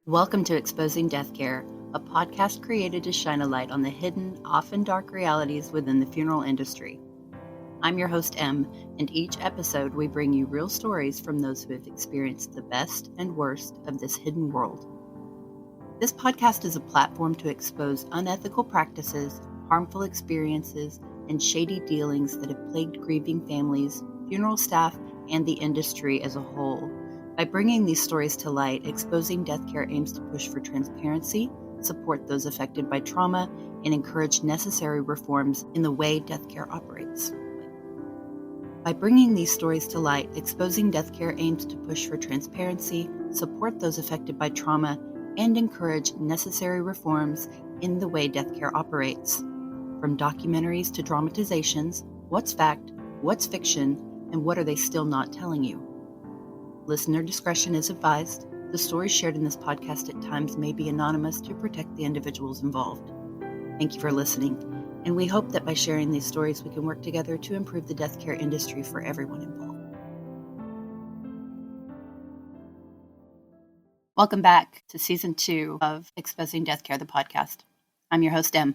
Welcome to Exposing Death Care, a podcast created to shine a light on the hidden, often dark realities within the funeral industry. I'm your host, Em, and each episode we bring you real stories from those who have experienced the best and worst of this hidden world. This podcast is a platform to expose unethical practices, harmful experiences, and shady dealings that have plagued grieving families, funeral staff, and the industry as a whole. By bringing these stories to light, Exposing Death Care aims to push for transparency, support those affected by trauma, and encourage necessary reforms in the way death care operates. By bringing these stories to light, Exposing Death Care aims to push for transparency, support those affected by trauma, and encourage necessary reforms in the way death care operates. From documentaries to dramatizations, what's fact, what's fiction, and what are they still not telling you? Listener discretion is advised. The stories shared in this podcast at times may be anonymous to protect the individuals involved. Thank you for listening, and we hope that by sharing these stories, we can work together to improve the death care industry for everyone involved. Welcome back to Season 2 of Exposing Death Care, the podcast. I'm your host, Em.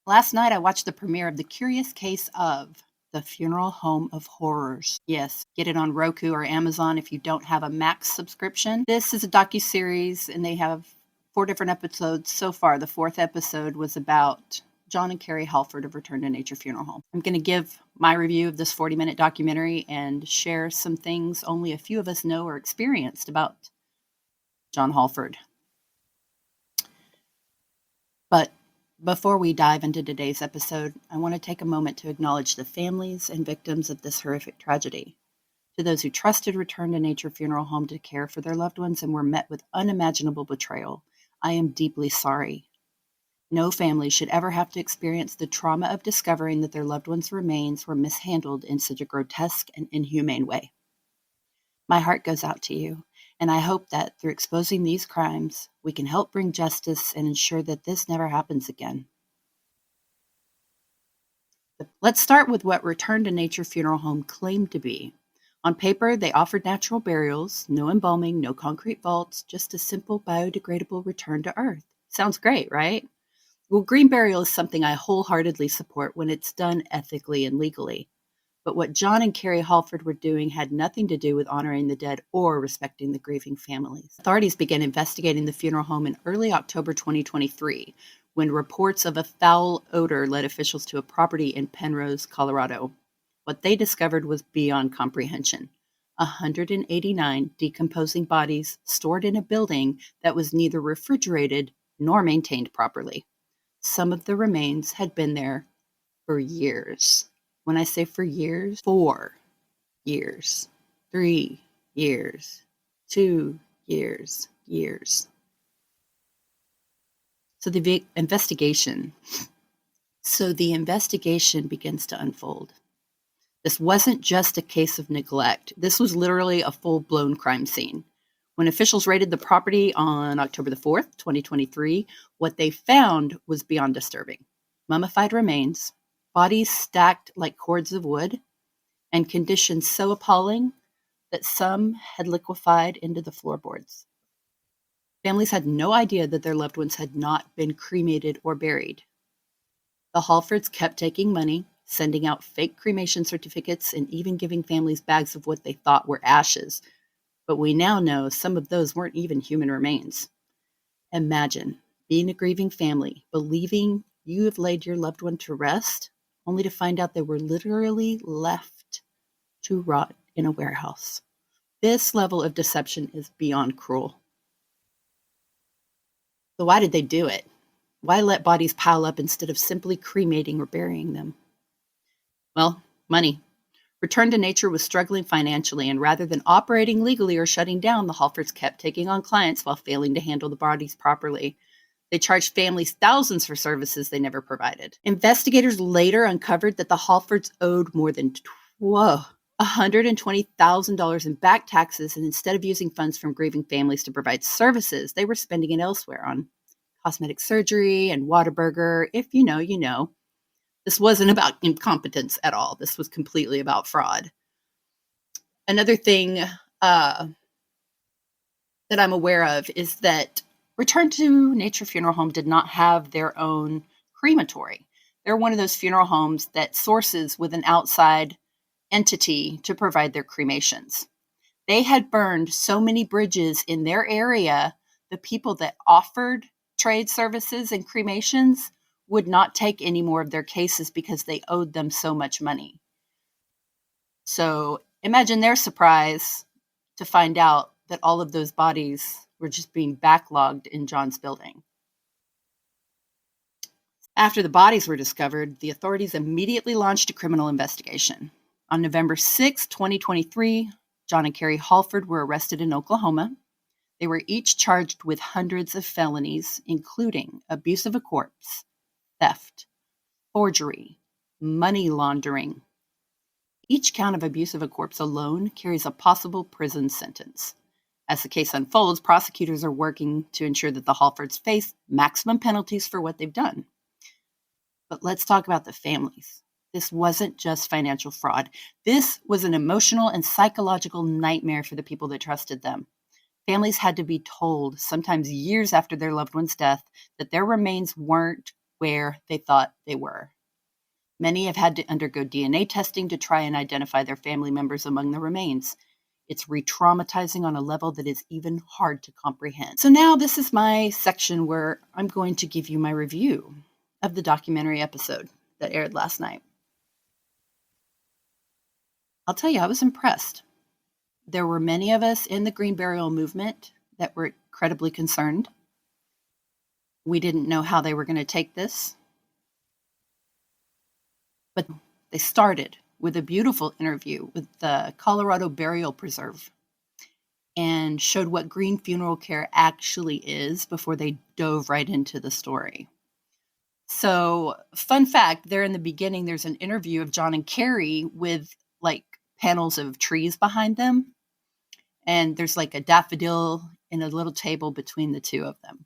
Last night, I watched the premiere of The Curious Case of The Funeral Home of Horrors. Yes, get it on Roku or Amazon if you don't have a Max subscription. This is a docuseries, and they have 4 different episodes so far. The 4th episode was about Jon and Carie Hallford of Return to Nature Funeral Home. I'm going to give my review of this 40-minute documentary and share some things only a few of us know or experienced about Jon Hallford. But before we dive into today's episode, I want to take a moment to acknowledge the families and victims of this horrific tragedy. To those who trusted Return to Nature Funeral Home to care for their loved ones and were met with unimaginable betrayal, I am deeply sorry. No family should ever have to experience the trauma of discovering that their loved ones' remains were mishandled in such a grotesque and inhumane way. My heart goes out to you, and I hope that through exposing these crimes, we can help bring justice and ensure that this never happens again. Let's start with what Return to Nature Funeral Home claimed to be. On paper, they offered natural burials, no embalming, no concrete vaults, just a simple biodegradable return to Earth. Sounds great, right? Well, green burial is something I wholeheartedly support when it's done ethically and legally. But what Jon and Carie Hallford were doing had nothing to do with honoring the dead or respecting the grieving families. Authorities began investigating the funeral home in early October 2023, when reports of a foul odor led officials to a property in Penrose, Colorado. What they discovered was beyond comprehension. 189 decomposing bodies stored in a building that was neither refrigerated nor maintained properly. Some of the remains had been there for years. When I say for years, 4 years, 3 years, 2 years. So the investigation begins to unfold. This wasn't just a case of neglect. This was literally a full-blown crime scene. When officials raided the property on October the 4th, 2023, what they found was beyond disturbing. Mummified remains, bodies stacked like cords of wood, and conditions so appalling that some had liquefied into the floorboards. Families had no idea that their loved ones had not been cremated or buried. The Hallfords kept taking money, sending out fake cremation certificates, and even giving families bags of what they thought were ashes. But we now know some of those weren't even human remains. Imagine being a grieving family, believing you have laid your loved one to rest, only to find out they were literally left to rot in a warehouse. This level of deception is beyond cruel. So why did they do it? Why let bodies pile up instead of simply cremating or burying them? Well, money. Return to Nature was struggling financially, and rather than operating legally or shutting down, the Hallfords kept taking on clients while failing to handle the bodies properly. They charged families thousands for services they never provided. Investigators later uncovered that the Hallfords owed more than $120,000 in back taxes, and instead of using funds from grieving families to provide services, they were spending it elsewhere on cosmetic surgery and Whataburger. If you know, you know. This wasn't about incompetence at all. This was completely about fraud. Another thing that I'm aware of is that Return to Nature Funeral Home did not have their own crematory. They're one of those funeral homes that sources with an outside entity to provide their cremations. They had burned so many bridges in their area, the people that offered trade services and cremations would not take any more of their cases because they owed them so much money. So imagine their surprise to find out that all of those bodies were just being backlogged in Jon's building. After the bodies were discovered, the authorities immediately launched a criminal investigation. On November 6, 2023, Jon and Carie Hallford were arrested in Oklahoma. They were each charged with hundreds of felonies, including abuse of a corpse, theft, forgery, money laundering. Each count of abuse of a corpse alone carries a possible prison sentence. As the case unfolds, prosecutors are working to ensure that the Hallfords face maximum penalties for what they've done. But let's talk about the families. This wasn't just financial fraud. This was an emotional and psychological nightmare for the people that trusted them. Families had to be told, sometimes years after their loved one's death, that their remains weren't where they thought they were. Many have had to undergo DNA testing to try and identify their family members among the remains. It's re-traumatizing on a level that is even hard to comprehend. So now this is my section where I'm going to give you my review of the documentary episode that aired last night. I'll tell you, I was impressed. There were many of us in the green burial movement that were incredibly concerned. We didn't know how they were going to take this. But they started with a beautiful interview with the Colorado Burial Preserve and showed what green funeral care actually is before they dove right into the story. So, fun fact, there in the beginning, there's an interview of Jon and Carie with like panels of trees behind them. And there's like a daffodil and a little table between the two of them.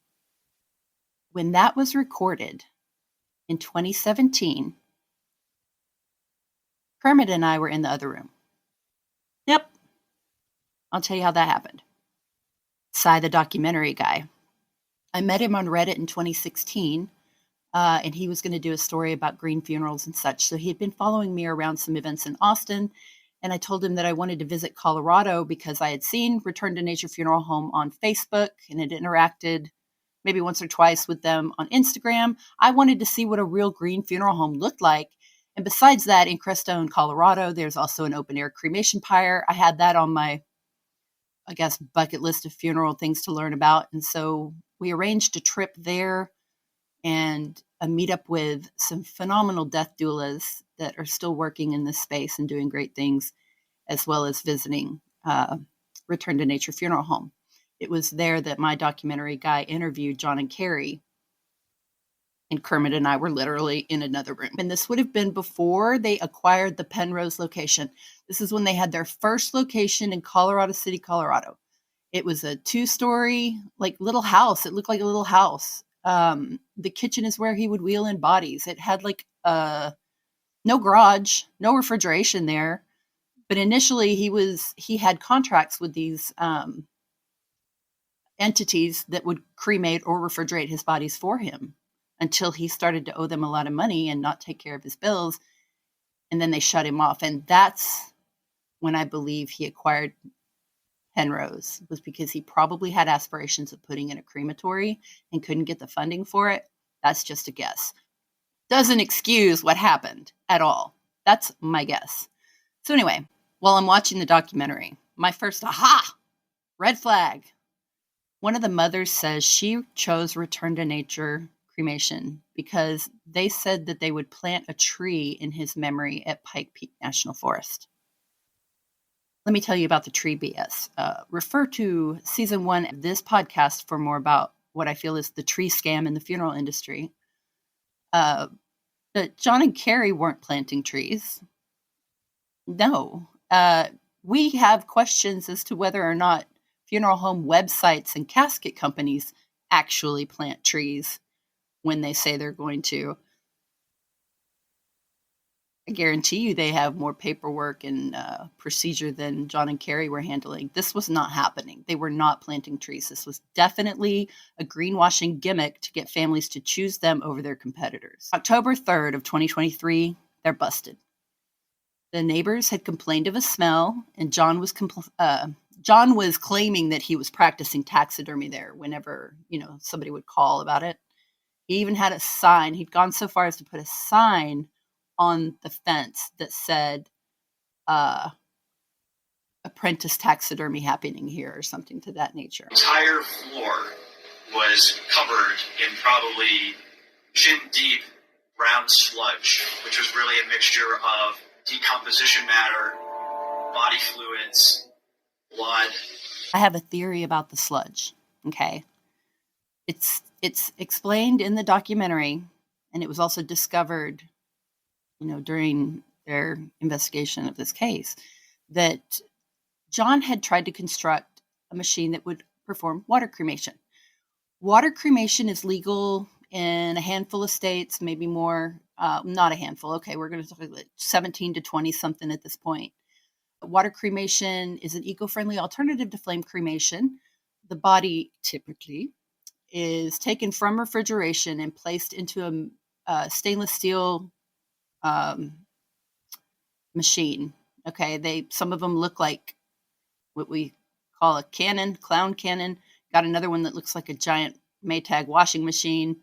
When that was recorded in 2017, Kermit and I were in the other room. Yep. I'll tell you how that happened. Cy, the documentary guy. I met him on Reddit in 2016, and he was going to do a story about green funerals and such. So he had been following me around some events in Austin, and I told him that I wanted to visit Colorado because I had seen Return to Nature Funeral Home on Facebook and had interacted maybe once or twice with them on Instagram. I wanted to see what a real green funeral home looked like. And besides that, in Crestone, Colorado, there's also an open air cremation pyre. I had that on my, I guess, bucket list of funeral things to learn about. And so we arranged a trip there and a meetup with some phenomenal death doulas that are still working in this space and doing great things, as well as visiting Return to Nature Funeral Home. It was there that my documentary guy interviewed Jon and Carie, and Kermit and I were literally in another room. And this would have been before they acquired the Penrose location. This is when they had their first location in Colorado City, Colorado. It was a 2-story, like little house. It looked like a little house. The kitchen is where he would wheel in bodies. It had like no garage, no refrigeration there. But initially he had contracts with these entities that would cremate or refrigerate his bodies for him until he started to owe them a lot of money and not take care of his bills. And then they shut him off. And that's when I believe he acquired Penrose, was because he probably had aspirations of putting in a crematory and couldn't get the funding for it. That's just a guess. Doesn't excuse what happened at all. That's my guess. So anyway, while I'm watching the documentary, my first aha, red flag. One of the mothers says she chose Return to Nature cremation because they said that they would plant a tree in his memory at Pike Peak National Forest. Let me tell you about the tree BS. Refer to season 1 of this podcast for more about what I feel is the tree scam in the funeral industry. But Jon and Carie weren't planting trees. No. We have questions as to whether or not funeral home websites and casket companies actually plant trees when they say they're going to. I guarantee you they have more paperwork and procedure than Jon and Carie were handling. This was not happening. They were not planting trees. This was definitely a greenwashing gimmick to get families to choose them over their competitors. October 3rd of 2023, they're busted. The neighbors had complained of a smell, and Jon was claiming that he was practicing taxidermy there whenever, somebody would call about it. He even had a sign. He'd gone so far as to put a sign on the fence that said, apprentice taxidermy happening here, or something to that nature. The entire floor was covered in probably shin-deep brown sludge, which was really a mixture of decomposition matter, body fluids, blood. I have a theory about the sludge, okay? It's explained in the documentary, and it was also discovered, during their investigation of this case, that Jon had tried to construct a machine that would perform water cremation. Water cremation is legal in a handful of states, maybe more, not a handful. Okay, we're going to talk about 17 to 20 something at this point. Water cremation is an eco-friendly alternative to flame cremation. The body typically is taken from refrigeration and placed into a stainless steel machine. Okay, some of them look like what we call a clown cannon. Got another one that looks like a giant Maytag washing machine.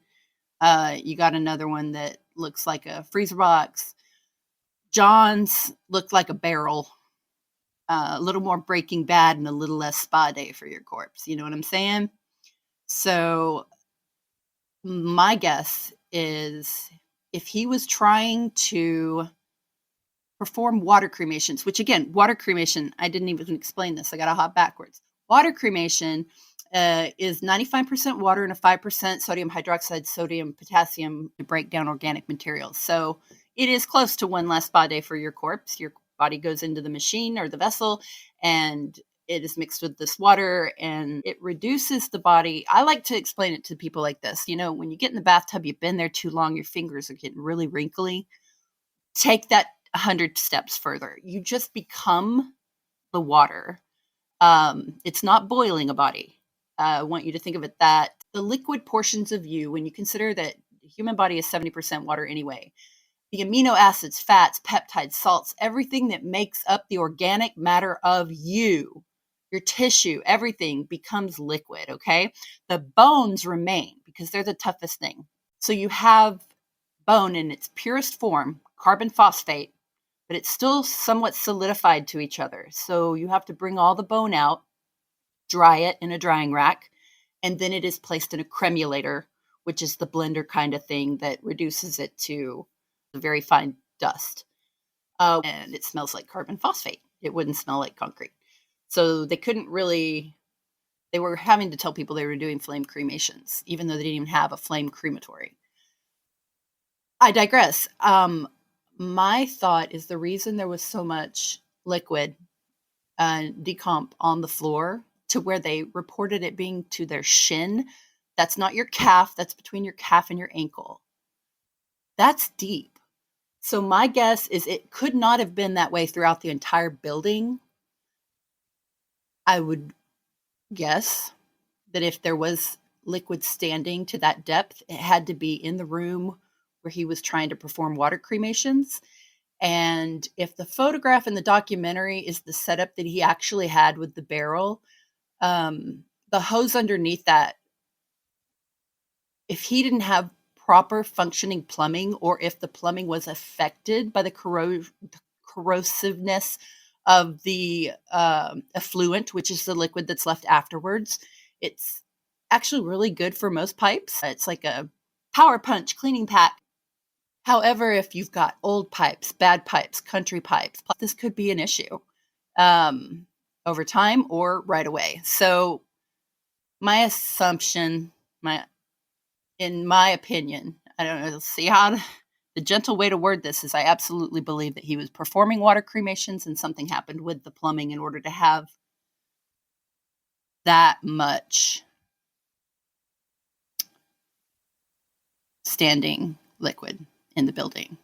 You got another one that looks like a freezer box. Jon's looked like a barrel. A little more Breaking Bad and a little less spa day for your corpse. You know what I'm saying? So my guess is if he was trying to perform water cremations, which again, water cremation, I didn't even explain this. I got to hop backwards. Water cremation is 95% water and a 5% sodium hydroxide, sodium, potassium to break down organic materials. So it is close to one less spa day for your corpse. Your body goes into the machine or the vessel, and it is mixed with this water, and it reduces the body. I like to explain it to people like this. When you get in the bathtub, you've been there too long, your fingers are getting really wrinkly. Take that 100 steps further. You just become the water. It's not boiling a body. I want you to think of it that the liquid portions of you, when you consider that the human body is 70% water anyway, the amino acids, fats, peptides, salts, everything that makes up the organic matter of you, your tissue, everything becomes liquid, okay? The bones remain because they're the toughest thing. So you have bone in its purest form, carbon phosphate, but it's still somewhat solidified to each other. So you have to bring all the bone out, dry it in a drying rack, and then it is placed in a cremulator, which is the blender kind of thing that reduces it to a very fine dust. And it smells like carbon phosphate. It wouldn't smell like concrete. So they were having to tell people they were doing flame cremations, even though they didn't even have a flame crematory. I digress. My thought is the reason there was so much liquid decomp on the floor to where they reported it being to their shin. That's not your calf. That's between your calf and your ankle. That's deep. So my guess is it could not have been that way throughout the entire building. I would guess that if there was liquid standing to that depth, it had to be in the room where he was trying to perform water cremations. And if the photograph in the documentary is the setup that he actually had with the barrel, the hose underneath that, if he didn't have proper functioning plumbing, or if the plumbing was affected by the corrosiveness of the effluent, which is the liquid that's left afterwards, it's actually really good for most pipes. It's like a power punch cleaning pack. However, if you've got old pipes, bad pipes, country pipes, this could be an issue over time or right away. So my assumption, in my opinion, I don't know, see how the gentle way to word this is I absolutely believe that he was performing water cremations and something happened with the plumbing in order to have that much standing liquid in the building.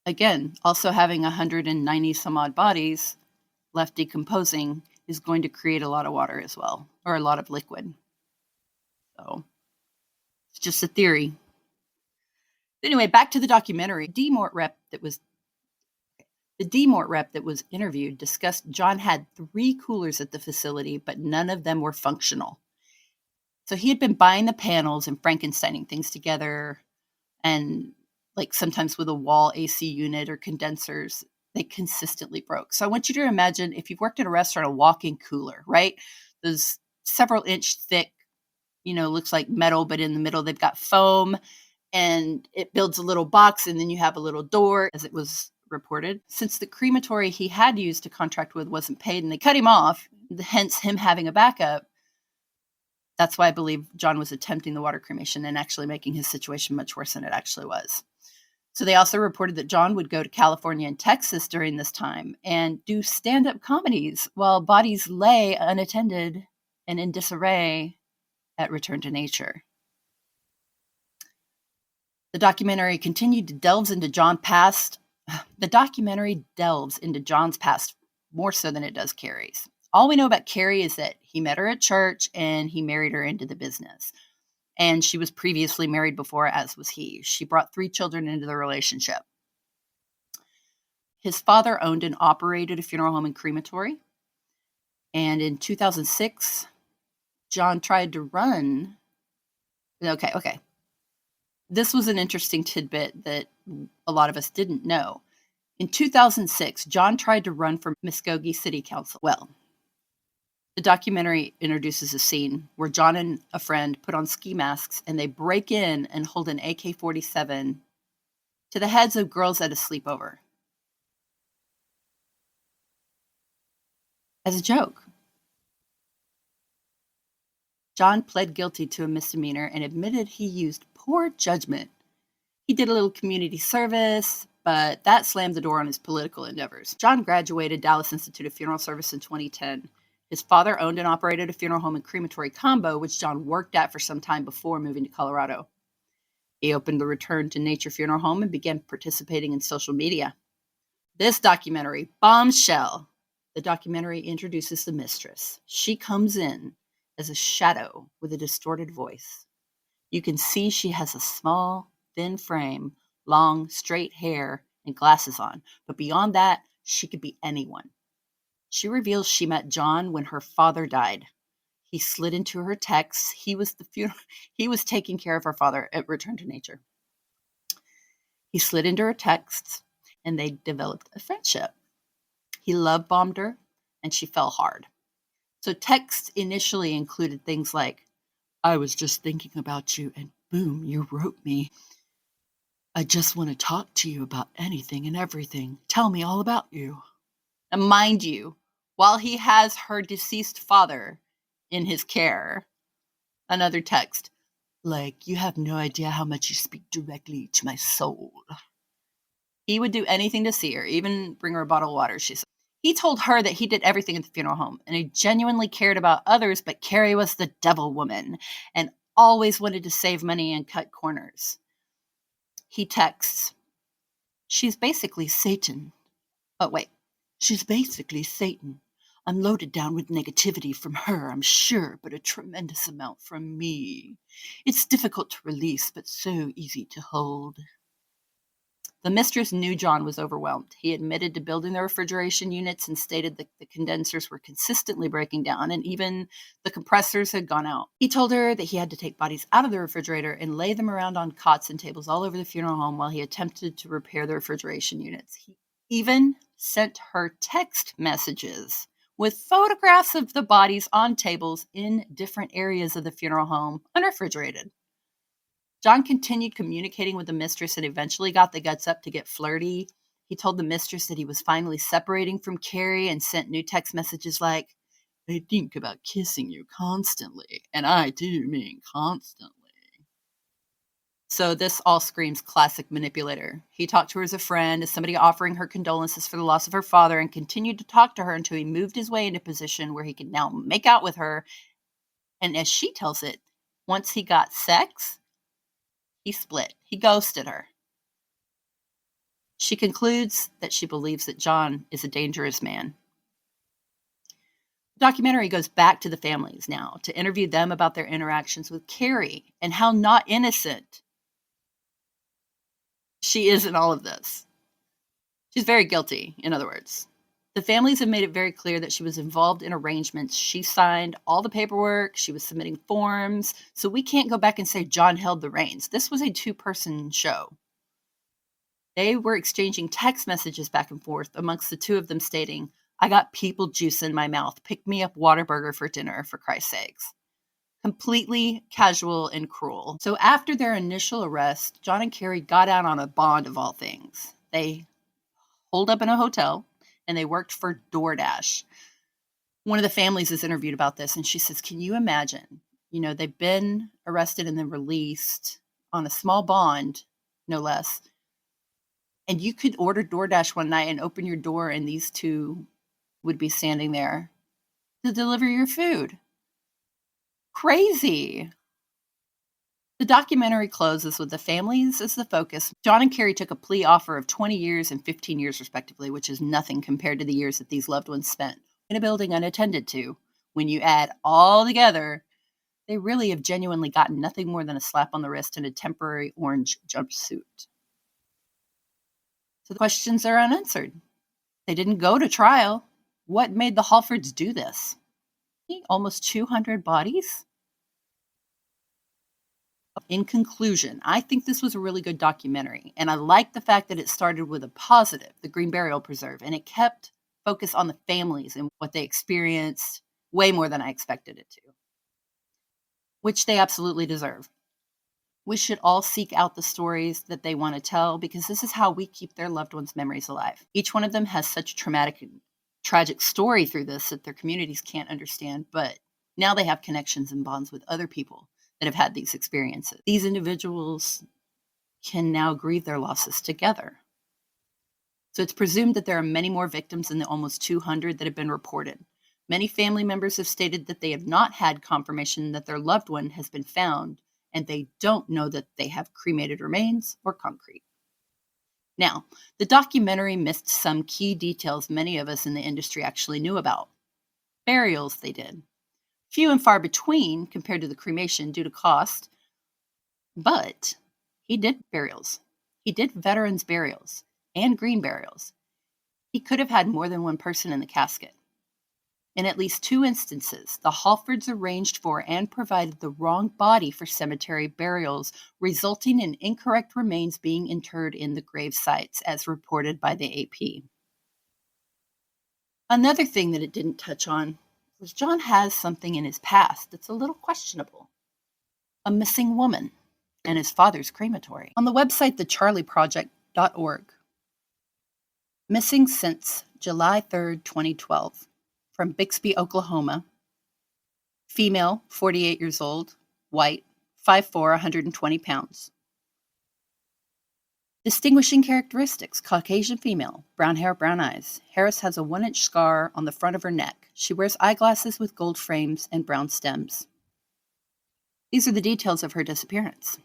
Again, also having 190 some odd bodies left decomposing is going to create a lot of water as well, or a lot of liquid. So it's just a theory. Anyway, back to the documentary. The DMORT rep that was interviewed discussed Jon had 3 coolers at the facility, but none of them were functional. So he had been buying the panels and Frankensteining things together, and like sometimes with a wall AC unit or condensers, they consistently broke. So I want you to imagine, if you've worked at a restaurant, a walk-in cooler, right? Those several inch thick, looks like metal, but in the middle they've got foam, and it builds a little box, and then you have a little door, as it was reported. Since the crematory he had used to contract with wasn't paid and they cut him off, hence him having a backup, that's why I believe Jon was attempting the water cremation and actually making his situation much worse than it actually was. So they also reported that Jon would go to California and Texas during this time and do stand-up comedies while bodies lay unattended and in disarray at Return to Nature. The documentary continued to delve into Jon's past. The documentary delves into Jon's past more so than it does Carie's. All we know about Carie is that he met her at church and he married her into the business. And she was previously married before, as was he. She brought 3 children into the relationship. His father owned and operated a funeral home and crematory. And in 2006, Jon tried to run. Okay. This was an interesting tidbit that a lot of us didn't know. In 2006, Jon tried to run for Muskogee City Council. Well, the documentary introduces a scene where Jon and a friend put on ski masks and they break in and hold an AK-47 to the heads of girls at a sleepover. As a joke. Jon pled guilty to a misdemeanor and admitted he used poor judgment. He did a little community service, but that slammed the door on his political endeavors. Jon graduated Dallas Institute of Funeral Service in 2010. His father owned and operated a funeral home and crematory combo, which Jon worked at for some time before moving to Colorado. He opened the Return to Nature funeral home and began participating in social media. This documentary, bombshell. The documentary introduces the mistress. She comes in as a shadow with a distorted voice. You can see she has a small, thin frame, long, straight hair, and glasses on. But beyond that, she could be anyone. She reveals she met Jon when her father died. He slid into her texts. He was taking care of her father at Return to Nature. He slid into her texts, and they developed a friendship. He love bombed her, and she fell hard. So texts initially included things like, "I was just thinking about you, and boom, you wrote me. I just want to talk to you about anything and everything. Tell me all about you." And mind you, while he has her deceased father in his care, another text, like, "You have no idea how much you speak directly to my soul." He would do anything to see her, even bring her a bottle of water, she said. He told her that he did everything at the funeral home, and he genuinely cared about others, but Carie was the devil woman and always wanted to save money and cut corners. He texts, "She's basically Satan." Oh, wait. "She's basically Satan. I'm loaded down with negativity from her, I'm sure, but a tremendous amount from me. It's difficult to release, but so easy to hold." The mistress knew Jon was overwhelmed. He admitted to building the refrigeration units and stated that the condensers were consistently breaking down and even the compressors had gone out. He told her that he had to take bodies out of the refrigerator and lay them around on cots and tables all over the funeral home while he attempted to repair the refrigeration units. He even sent her text messages with photographs of the bodies on tables in different areas of the funeral home, unrefrigerated. Jon continued communicating with the mistress and eventually got the guts up to get flirty. He told the mistress that he was finally separating from Carie and sent new text messages like, "I think about kissing you constantly, and I do mean constantly." So this all screams classic manipulator. He talked to her as a friend, as somebody offering her condolences for the loss of her father, and continued to talk to her until he moved his way into a position where he could now make out with her. And as she tells it, once he got sex, he split. He ghosted her. She concludes that she believes that Jon is a dangerous man. The documentary goes back to the families now to interview them about their interactions with Carie and how not innocent she is in all of this. She's very guilty, in other words. The families have made it very clear that she was involved in arrangements. She signed all the paperwork. She was submitting forms. So we can't go back and say Jon held the reins. This was a two-person show. They were exchanging text messages back and forth amongst the two of them stating, "I got people juice in my mouth. Pick me up Whataburger for dinner, for Christ's sakes." Completely casual and cruel. So after their initial arrest, Jon and Carie got out on a bond of all things. They holed up in a hotel and they worked for DoorDash. One of the families is interviewed about this and she says, can you imagine? They've been arrested and then released on a small bond, no less. And you could order DoorDash one night and open your door and these two would be standing there to deliver your food. Crazy. The documentary closes with the families as the focus. Jon and Carie took a plea offer of 20 years and 15 years respectively, which is nothing compared to the years that these loved ones spent in a building unattended to. When you add all together, they really have genuinely gotten nothing more than a slap on the wrist and a temporary orange jumpsuit. So the questions are unanswered. They didn't go to trial. What made the Hallfords do this? Almost 200 bodies? In conclusion, I think this was a really good documentary, and I like the fact that it started with a positive, the Green Burial Preserve, and it kept focus on the families and what they experienced way more than I expected it to, which they absolutely deserve. We should all seek out the stories that they want to tell because this is how we keep their loved ones' memories alive. Each one of them has such a traumatic and tragic story through this that their communities can't understand, but now they have connections and bonds with other people that have had these experiences. These individuals can now grieve their losses together. So it's presumed that there are many more victims than the almost 200 that have been reported. Many family members have stated that they have not had confirmation that their loved one has been found, and they don't know that they have cremated remains or concrete. Now, the documentary missed some key details many of us in the industry actually knew about. Burials, they did. Few and far between compared to the cremation due to cost, but he did burials. He did veterans burials and green burials. He could have had more than one person in the casket. In at least 2 instances, the Hallfords arranged for and provided the wrong body for cemetery burials, resulting in incorrect remains being interred in the grave sites, as reported by the AP. Another thing that it didn't touch on was Jon has something in his past that's a little questionable. A missing woman and his father's crematory. On the website thecharlieproject.org, missing since July 3rd, 2012, from Bixby, Oklahoma, female, 48 years old, white, 5'4", 120 pounds. Distinguishing characteristics: Caucasian female, brown hair, brown eyes. Harris has a 1-inch scar on the front of her neck. She wears eyeglasses with gold frames and brown stems. These are the details of her disappearance.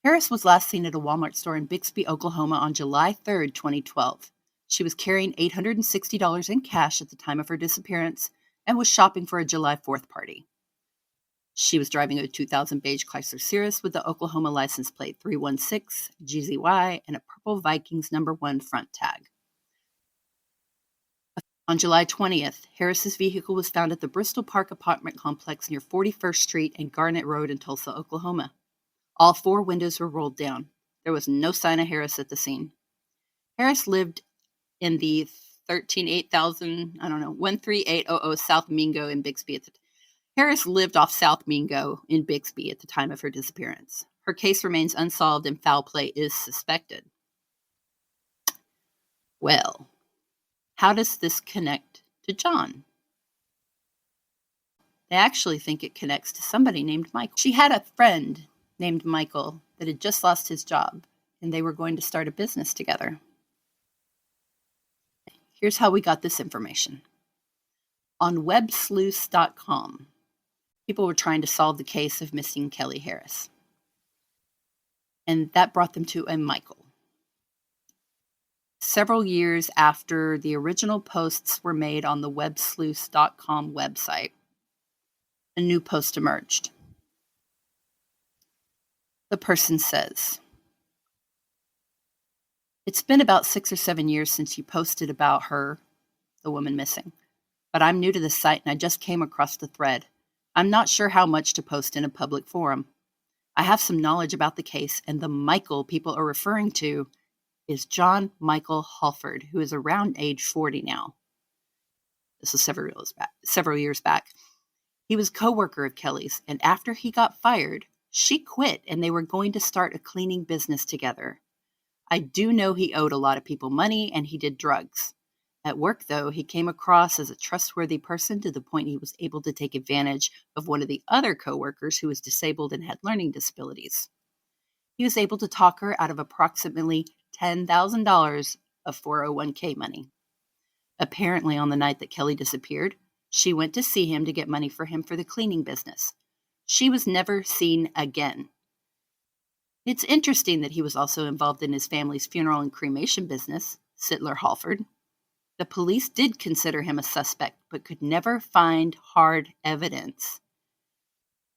Harris was last seen at a Walmart store in Bixby, Oklahoma on July 3rd, 2012. She was carrying $860 in cash at the time of her disappearance and was shopping for a July 4th party. She was driving a 2000 beige Chrysler Cirrus with the Oklahoma license plate 316GZY and a purple Vikings number 1 front tag. On July 20th, Harris's vehicle was found at the Bristol Park apartment complex near 41st Street and Garnett Road in Tulsa, Oklahoma. All 4 windows were rolled down. There was no sign of Harris at the scene. Harris lived in the 13800 South Mingo in Bixby at the time. Harris lived off South Mingo in Bixby at the time of her disappearance. Her case remains unsolved and foul play is suspected. Well, how does this connect to Jon? They actually think it connects to somebody named Michael. She had a friend named Michael that had just lost his job, and they were going to start a business together. Here's how we got this information. On websleuths.com, people were trying to solve the case of missing Kelly Harris. And that brought them to a Michael. several years after the original posts were made on the websleuths.com website, a new post emerged. The person says, "It's been about 6 or 7 years since you posted about her, the woman missing. But I'm new to the site and I just came across the thread. I'm not sure how much to post in a public forum. I have some knowledge about the case, and the Michael people are referring to is Jon Michael Hallford, who is around age 40 now." This was several years back. "He was a co-worker of Kelly's, and after he got fired, she quit and they were going to start a cleaning business together. I do know he owed a lot of people money and he did drugs. At work, though, he came across as a trustworthy person to the point he was able to take advantage of one of the other coworkers who was disabled and had learning disabilities. He was able to talk her out of approximately $10,000 of 401k money. Apparently, on the night that Kelly disappeared, she went to see him to get money for him for the cleaning business. She was never seen again. It's interesting that he was also involved in his family's funeral and cremation business, Sittler Hallford. The police did consider him a suspect, but could never find hard evidence.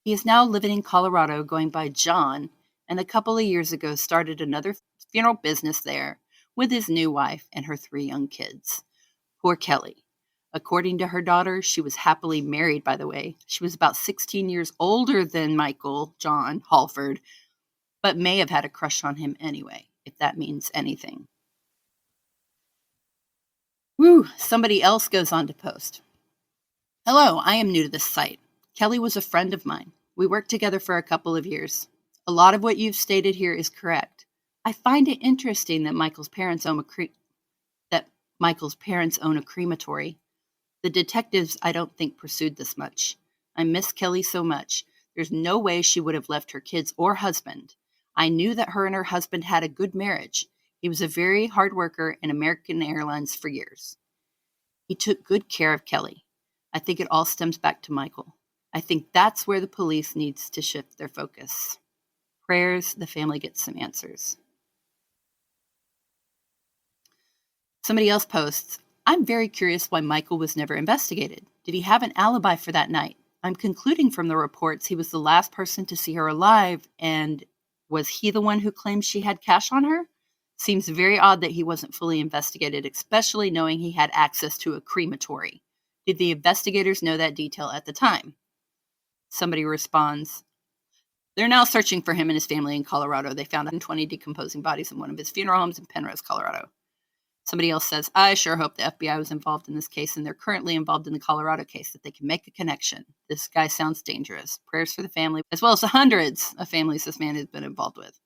He is now living in Colorado, going by Jon, and a couple of years ago started another funeral business there with his new wife and her 3 young kids. Poor Kelly. According to her daughter, she was happily married, by the way. She was about 16 years older than Michael, Jon Hallford, but may have had a crush on him anyway, if that means anything." Woo! Somebody else goes on to post, "Hello, I am new to this site. Kelly was a friend of mine. We worked together for a couple of years. A lot of what you've stated here is correct. I find it interesting that Michael's parents own a crematory. The detectives, I don't think, pursued this much. I miss Kelly so much. There's no way she would have left her kids or husband. I knew that her and her husband had a good marriage. He was a very hard worker in American Airlines for years. He took good care of Kelly. I think it all stems back to Michael. I think that's where the police needs to shift their focus. Prayers, the family gets some answers." Somebody else posts, "I'm very curious why Michael was never investigated. Did he have an alibi for that night? I'm concluding from the reports he was the last person to see her alive, and was he the one who claimed she had cash on her? Seems very odd that he wasn't fully investigated, especially knowing he had access to a crematory. Did the investigators know that detail at the time?" Somebody responds, "They're now searching for him and his family in Colorado. They found 120 decomposing bodies in one of his funeral homes in Penrose, Colorado." Somebody else says, "I sure hope the FBI was involved in this case and they're currently involved in the Colorado case, that they can make a connection. This guy sounds dangerous. Prayers for the family, as well as the hundreds of families this man has been involved with."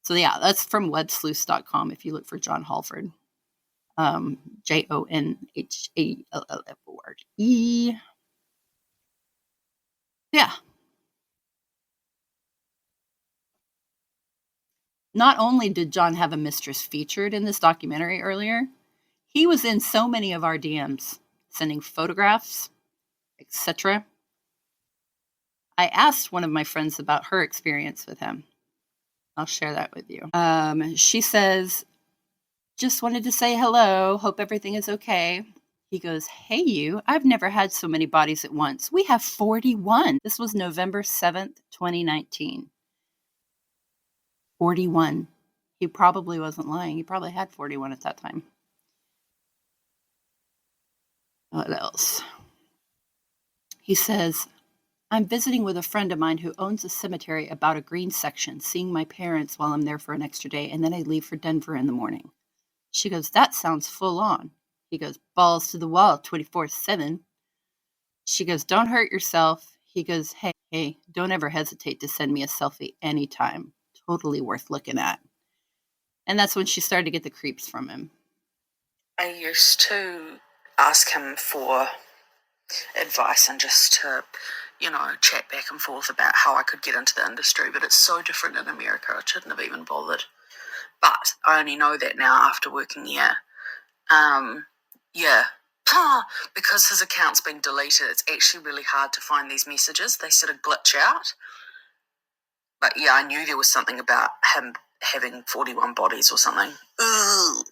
So yeah, that's from websleuths.com if you look for Jon Hallford. JONHALLFORD. Yeah. Not only did Jon have a mistress featured in this documentary earlier, he was in so many of our DMs, sending photographs, etc. I asked one of my friends about her experience with him. I'll share that with you. She says, "Just wanted to say hello. Hope everything is okay." He goes, "Hey, you. I've never had so many bodies at once. We have 41. This was November 7th, 2019. 41. He probably wasn't lying. He probably had 41 at that time. What else? He says, "I'm visiting with a friend of mine who owns a cemetery about a green section, seeing my parents while I'm there for an extra day, and then I leave for Denver in the morning." She goes, "That sounds full on." He goes, "Balls to the wall, 24/7. She goes, "Don't hurt yourself." He goes, hey, don't ever hesitate to send me a selfie anytime. Totally worth looking at." And that's when she started to get the creeps from him. I used to ask him for advice and just to, chat back and forth about how I could get into the industry, but it's so different in America. I shouldn't have even bothered. But I only know that now after working here. Because his account's been deleted, it's actually really hard to find these messages. They sort of glitch out. But yeah, I knew there was something about him having 41 bodies or something. Ugh.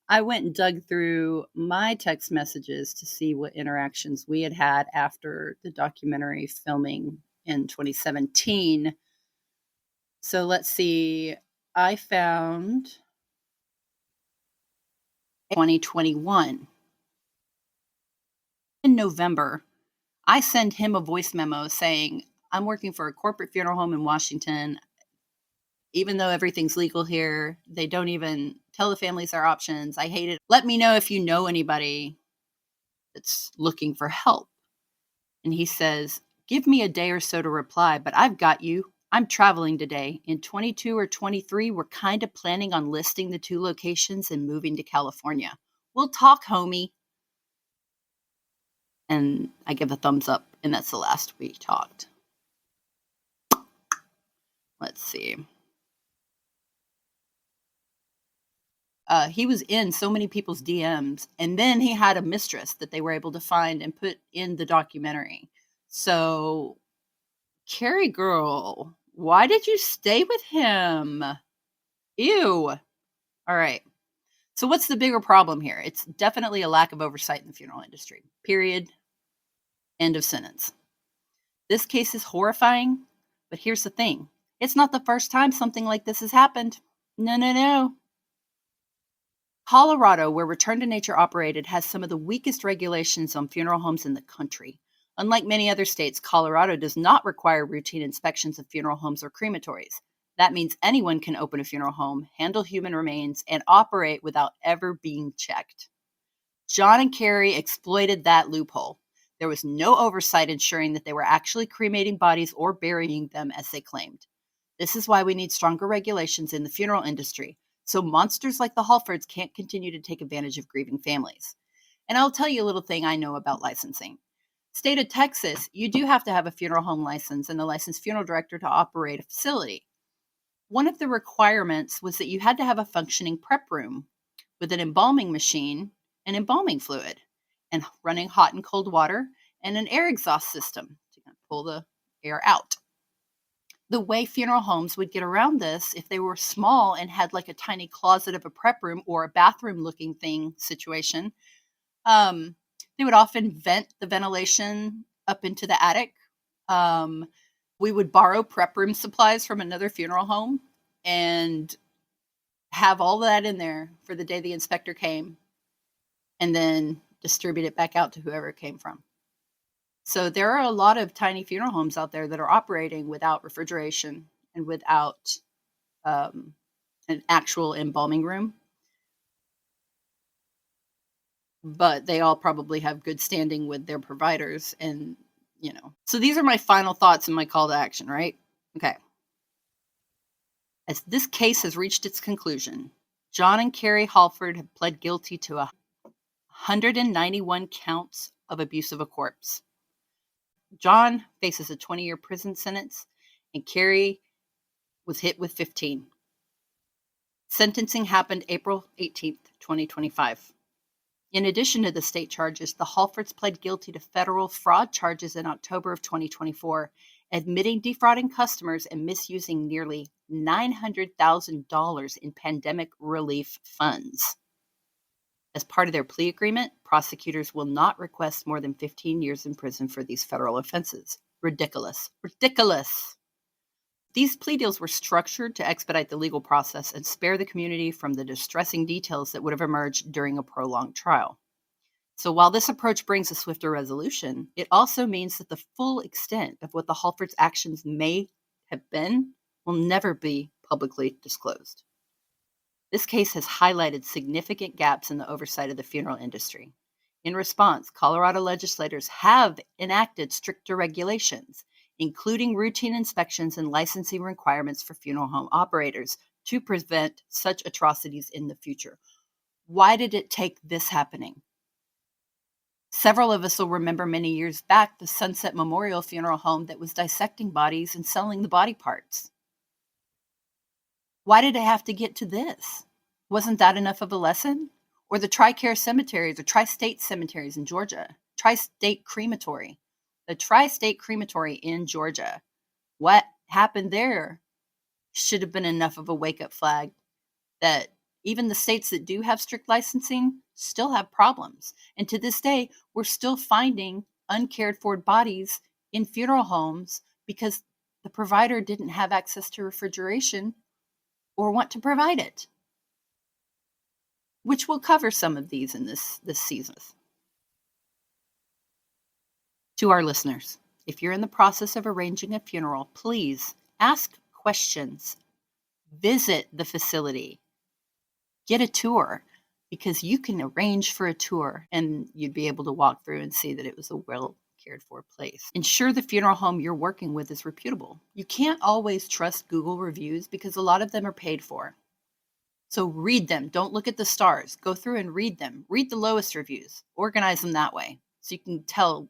I went and dug through my text messages to see what interactions we had had after the documentary filming in 2017. So let's see. I found 2021. In November, I send him a voice memo saying, I'm working for a corporate funeral home in Washington. Even though everything's legal here, they don't even tell the families their options. I hate it. Let me know if you know anybody that's looking for help. And he says, give me a day or so to reply, but I've got you. I'm traveling today. In 22 or 23, we're kind of planning on listing the 2 locations and moving to California. We'll talk, homie. And I give a thumbs up, and that's the last we talked. Let's see. He was in so many people's DMs, and then he had a mistress that they were able to find and put in the documentary. So, Carie girl, why did you stay with him? Ew. All right. So what's the bigger problem here? It's definitely a lack of oversight in the funeral industry. Period. End of sentence. This case is horrifying, but here's the thing. It's not the first time something like this has happened. No. Colorado, where Return to Nature operated, has some of the weakest regulations on funeral homes in the country. Unlike many other states, Colorado does not require routine inspections of funeral homes or crematories. That means anyone can open a funeral home, handle human remains, and operate without ever being checked. Jon and Carie exploited that loophole. There was no oversight ensuring that they were actually cremating bodies or burying them as they claimed. This is why we need stronger regulations in the funeral industry, so monsters like the Hallfords can't continue to take advantage of grieving families. And I'll tell you a little thing I know about licensing. State of Texas, you do have to have a funeral home license and a licensed funeral director to operate a facility. One of the requirements was that you had to have a functioning prep room with an embalming machine and embalming fluid and running hot and cold water and an air exhaust system to pull the air out. The way funeral homes would get around this, if they were small and had like a tiny closet of a prep room or a bathroom looking thing situation, they would often vent the ventilation up into the attic. We would borrow prep room supplies from another funeral home and have all that in there for the day the inspector came and then distribute it back out to whoever it came from. So there are a lot of tiny funeral homes out there that are operating without refrigeration and without an actual embalming room. But they all probably have good standing with their providers and, So these are my final thoughts and my call to action, right? Okay. As this case has reached its conclusion, Jon and Carie Hallford have pled guilty to 191 counts of abuse of a corpse. Jon faces a 20-year prison sentence, and Carie was hit with 15. Sentencing happened April 18th, 2025. In addition to the state charges, the Hallfords pled guilty to federal fraud charges in October of 2024, admitting defrauding customers and misusing nearly $900,000 in pandemic relief funds. As part of their plea agreement, prosecutors will not request more than 15 years in prison for these federal offenses. Ridiculous. These plea deals were structured to expedite the legal process and spare the community from the distressing details that would have emerged during a prolonged trial. So while this approach brings a swifter resolution, it also means that the full extent of what the Hallfords' actions may have been will never be publicly disclosed. This case has highlighted significant gaps in the oversight of the funeral industry. In response, Colorado legislators have enacted stricter regulations, including routine inspections and licensing requirements for funeral home operators to prevent such atrocities in the future. Why did it take this happening? Several of us will remember many years back the Sunset Memorial Funeral Home that was dissecting bodies and selling the body parts. Why did it have to get to this? Wasn't that enough of a lesson? Or the Tri-Care cemeteries or Tri-State cemeteries in Georgia, Tri-State crematory. The Tri-State crematory in Georgia. What happened there should have been enough of a wake-up flag that even the states that do have strict licensing still have problems. And to this day, we're still finding uncared for bodies in funeral homes because the provider didn't have access to refrigeration or want to provide it, which we'll cover some of these in this season. To our listeners, if you're in the process of arranging a funeral, please ask questions, visit the facility, get a tour, because you can arrange for a tour and you'd be able to walk through and see that it was a well cared for place. Ensure the funeral home you're working with is reputable. You can't always trust Google reviews because a lot of them are paid for. So read them. Don't look at the stars. Go through and read them. Read the lowest reviews. Organize them that way so you can tell,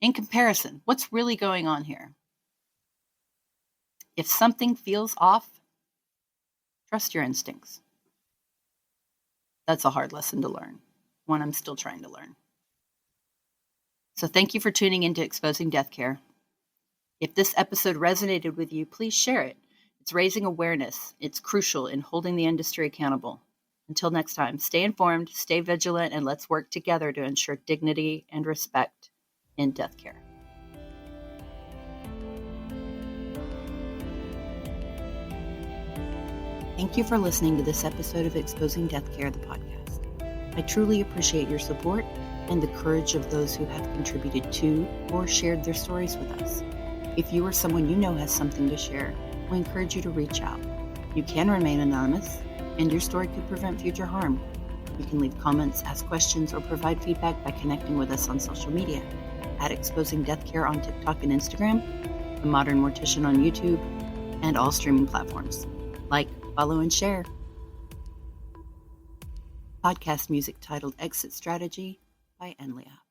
in comparison, what's really going on here. If something feels off, trust your instincts. That's a hard lesson to learn, one I'm still trying to learn. So thank you for tuning into Exposing Death Care. If this episode resonated with you, please share it. It's raising awareness. It's crucial in holding the industry accountable. Until next time, stay informed, stay vigilant, and let's work together to ensure dignity and respect in death care. Thank you for listening to this episode of Exposing Death Care, the podcast. I truly appreciate your support and the courage of those who have contributed to or shared their stories with us. If you or someone you know has something to share, we encourage you to reach out. You can remain anonymous, and your story could prevent future harm. You can leave comments, ask questions, or provide feedback by connecting with us on social media at Exposing Death Care on TikTok and Instagram, The Modern Mortician on YouTube, and all streaming platforms. Like, follow, and share. Podcast music titled Exit Strategy by Enlia.